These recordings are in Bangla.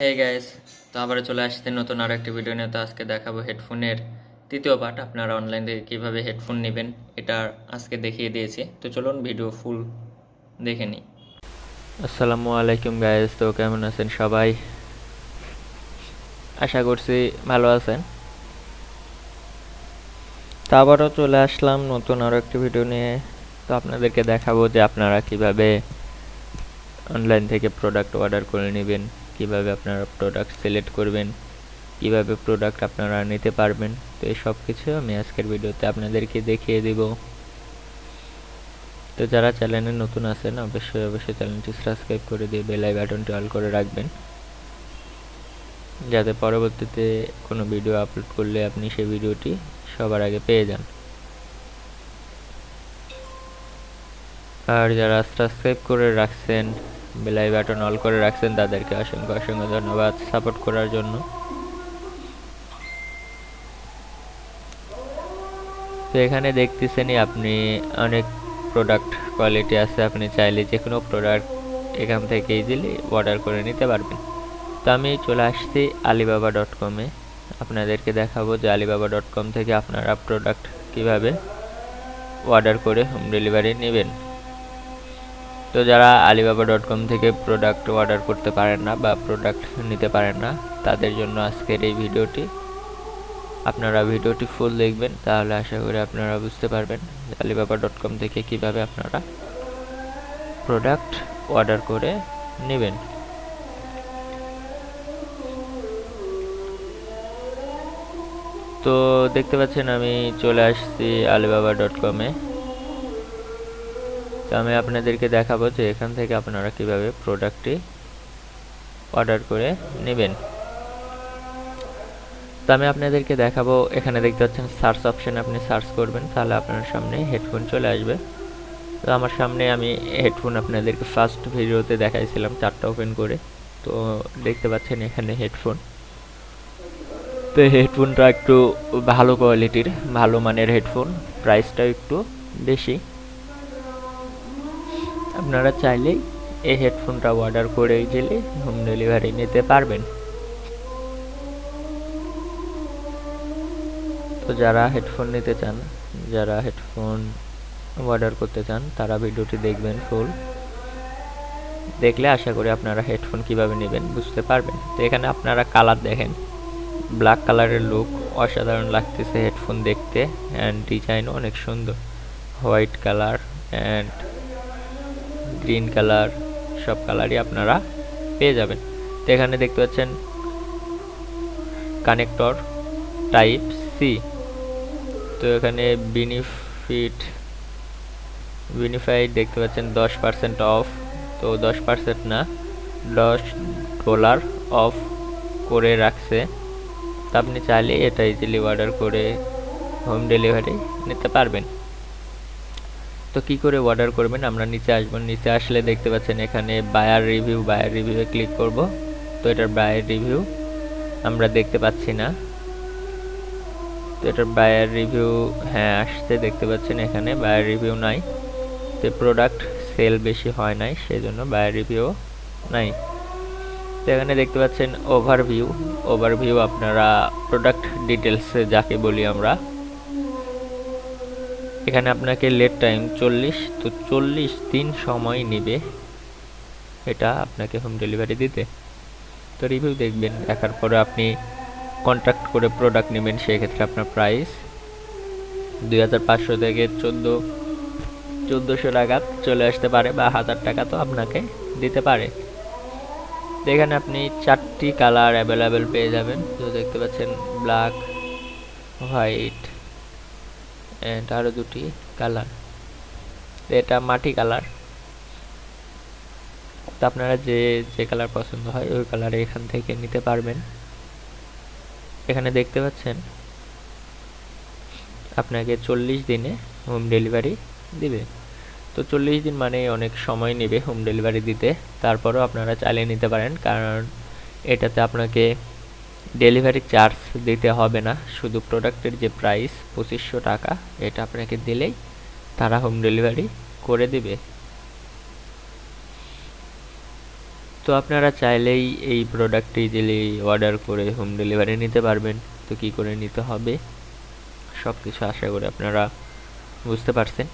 হে গাইস, তো আবার চলে আসছে নতুন আরো একটি ভিডিও নিয়ে। তো আজকে দেখাবো হেডফোনের তৃতীয় পার্ট। আপনারা অনলাইন থেকে কিভাবে হেডফোন নেবেন এটা আজকে দেখিয়ে দিয়েছি। তো চলুন ভিডিও ফুল দেখে নিই। আসসালামু আলাইকুম গাইস, তো কেমন আছেন সবাই? আশা করছি ভালো আছেন। তো আবারও চলে আসলাম নতুন আরো একটি ভিডিও নিয়ে। তো আপনাদেরকে দেখাবো যে আপনারা কিভাবে অনলাইন থেকে প্রোডাক্ট অর্ডার করে নেবেন, কিভাবে আপনারা প্রোডাক্ট সিলেক্ট করবেন, কিভাবে প্রোডাক্ট আপনারা নিতে পারবেন। তো এই সব কিছু আমি আজকের ভিডিওতে আপনাদেরকে দেখিয়ে দিব। তো যারা চ্যানেলে নতুন আছেন অবশ্যই চ্যানেলটি সাবস্ক্রাইব করে দিয়ে বেল বাটনটি অল করে রাখবেন, যাতে পরবর্তীতে কোনো ভিডিও আপলোড করলে আপনি সেই ভিডিওটি সবার আগে পেয়ে যান। আর যারা সাবস্ক্রাইব করে রাখছেন, বেল বাটন অল করে রাখছেন, তাদেরকে অসংখ্য ধন্যবাদ সাপোর্ট করার জন্য। তো এখানে দেখতেছেনই আপনি অনেক প্রোডাক্ট কোয়ালিটি আছে, আপনি চাইলে যে কোনো প্রোডাক্ট এখান থেকে ইজিলি অর্ডার করে নিতে পারবেন। তো আমি চলে আসছি alibaba.com-এ। আপনাদেরকে দেখাবো যে alibaba.com থেকে আপনারা প্রোডাক্ট কিভাবে অর্ডার করে হোম ডেলিভারি নেবেন। তো যারা alibaba.com থেকে প্রোডাক্ট অর্ডার করতে পারেন না বা প্রোডাক্ট নিতে পারেন না, তাদের জন্য আজকের এই ভিডিওটি। আপনারা ভিডিওটি ফুল দেখবেন, তাহলে আশা করি আপনারা বুঝতে পারবেন alibaba.com থেকে কিভাবে আপনারা প্রোডাক্ট অর্ডার করে নেবেন। তো দেখতে পাচ্ছেন আমি চলে আসছি alibaba.com-এ। তো আমি আপনাদেরকে দেখাবো যে এখান থেকে আপনারা কিভাবে প্রোডাক্টটি অর্ডার করে নেবেন। তো আমি আপনাদেরকে দেখাবো, এখানে দেখতে পাচ্ছেন সার্চ অপশন, আপনি সার্চ করবেন তাহলে আপনার সামনে হেডফোন চলে আসবে। তো আমার সামনে আমি হেডফোন আপনাদেরকে ফার্স্ট ভিডিওতে দেখাইছিলাম 4টা ওপেন করে। তো দেখতে পাচ্ছেন এখানে হেডফোন। তো হেডফোনটা একটু ভালো কোয়ালিটির, ভালো মানের হেডফোন, প্রাইসটা একটু বেশি। আপনারা চাইলেই এই হেডফোনটা অর্ডার করে ইজিলি হোম ডেলিভারি নিতে পারবেন। তো যারা হেডফোন নিতে চান, যারা হেডফোন অর্ডার করতে চান, তারা ভিডিওটি দেখবেন ফুল। দেখলে আশা করি আপনারা হেডফোন কিভাবে নেবেন বুঝতে পারবেন। তো এখানে আপনারা কালার দেখেন, ব্ল্যাক কালারের লুক অসাধারণ লাগতেছে হেডফোন দেখতে, অ্যান্ড ডিজাইনও অনেক সুন্দর। White colour and green colour, সব কালারই আপনারা পেয়ে যাবেন। তো এখানে দেখতে পাচ্ছেন কানেক্টর টাইপ সি। তো এখানে বেনিফাইড দেখতে পাচ্ছেন 10% অফ। তো 10% না, $10 অফ করে রাখছে। তো আপনি চাইলে এটা ইজিলি অর্ডার করে হোম ডেলিভারি নিতে পারবেন। তো কি করে অর্ডার করবেন, আমরা নিচে আসবো। নিচে আসলে দেখতে পাচ্ছেন এখানে বায়ার রিভিউয়ে ক্লিক করব। তো এটার বায়ার রিভিউ আমরা দেখতে পাচ্ছি না। তো এটার বায়ার রিভিউ হ্যাঁ আসছে, দেখতে পাচ্ছেন এখানে বায়ার রিভিউ নাই। তো প্রোডাক্ট সেল বেশি হয় নাই, সেই জন্য বায়ার রিভিউ নাই। তো এখানে দেখতে পাচ্ছেন ওভারভিউ আপনারা প্রোডাক্ট ডিটেলস যাকে বলি আমরা। এখানে আপনাকে লেট টাইম 40, তো 40 দিন সময় নেবে এটা আপনাকে হোম ডেলিভারি দিতে। তো রিভিউ দেখবেন, দেখার পরে আপনি কন্ট্যাক্ট করে প্রোডাক্ট নেবেন। সেক্ষেত্রে আপনার প্রাইস 2500 থেকে 1400 টাকা চলে আসতে পারে, বা 1000 টাকা তো আপনাকে দিতে পারে। তো এখানে আপনি 4টি কালার অ্যাভেলেবেল পেয়ে যাবেন। তো দেখতে পাচ্ছেন ব্ল্যাক, হোয়াইট অ্যান্ড আরও 2টি কালার। এটা মাটি কালার। তো আপনারা যে কালার পছন্দ হয় ওই কালারে এখান থেকে নিতে পারবেন। এখানে দেখতে পাচ্ছেন আপনাকে 40 দিনে হোম ডেলিভারি দিবে। তো 40 দিন মানে অনেক সময় নেবে হোম ডেলিভারি দিতে। তারপরেও আপনারা চালিয়ে নিতে পারেন, কারণ এটাতে আপনাকে ডেলিভারি চার্জ দিতে হবে না। শুধু প্রোডাক্টের যে প্রাইস 2500 টাকা, এটা আপনাকে দিলেই তারা হোম ডেলিভারি করে দিবে। তো আপনারা চাইলেই এই প্রোডাক্টটি ইজিলি অর্ডার করে হোম ডেলিভারি নিতে পারবেন। তো কী করে নিতে হবে সব কিছু আশা করি আপনারা বুঝতে পারছেন।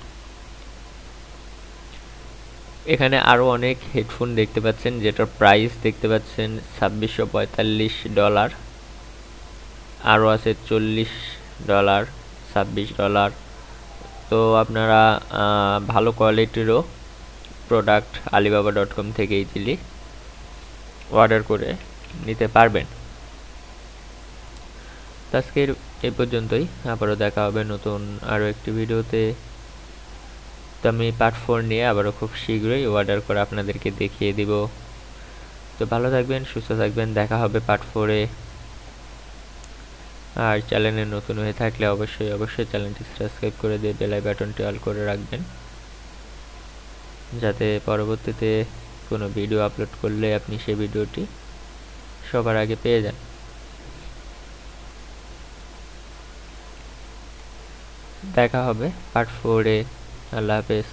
এখানে আরও অনেক হেডফোন দেখতে পাচ্ছেন, যেটার প্রাইস দেখতে পাচ্ছেন $2645। আরও আছে $40, $26। তো আপনারা ভালো কোয়ালিটিরও প্রোডাক্ট alibaba.com থেকে ইজিলি অর্ডার করে নিতে পারবেন। তো আজকের এই পর্যন্তই, আবারও দেখা হবে নতুন আরও একটি ভিডিওতে। তো আমি পার্ট 4 নিয়ে আবারও খুব শীঘ্রই অর্ডার করে আপনাদেরকে দেখিয়ে দিব। তো ভালো থাকবেন, সুস্থ থাকবেন, দেখা হবে পার্ট 4-এ। আর চ্যানেলে নতুন হয়ে থাকলে অবশ্যই চ্যানেলটি সাবস্ক্রাইব করে দিয়ে বেল বাটনটি অল করে রাখবেন, যাতে পরবর্তীতে কোনো ভিডিও আপলোড করলে আপনি সেই ভিডিওটি সবার আগে পেয়ে যান। দেখা হবে পার্ট 4-এ। আল্লাহ হাফেজ।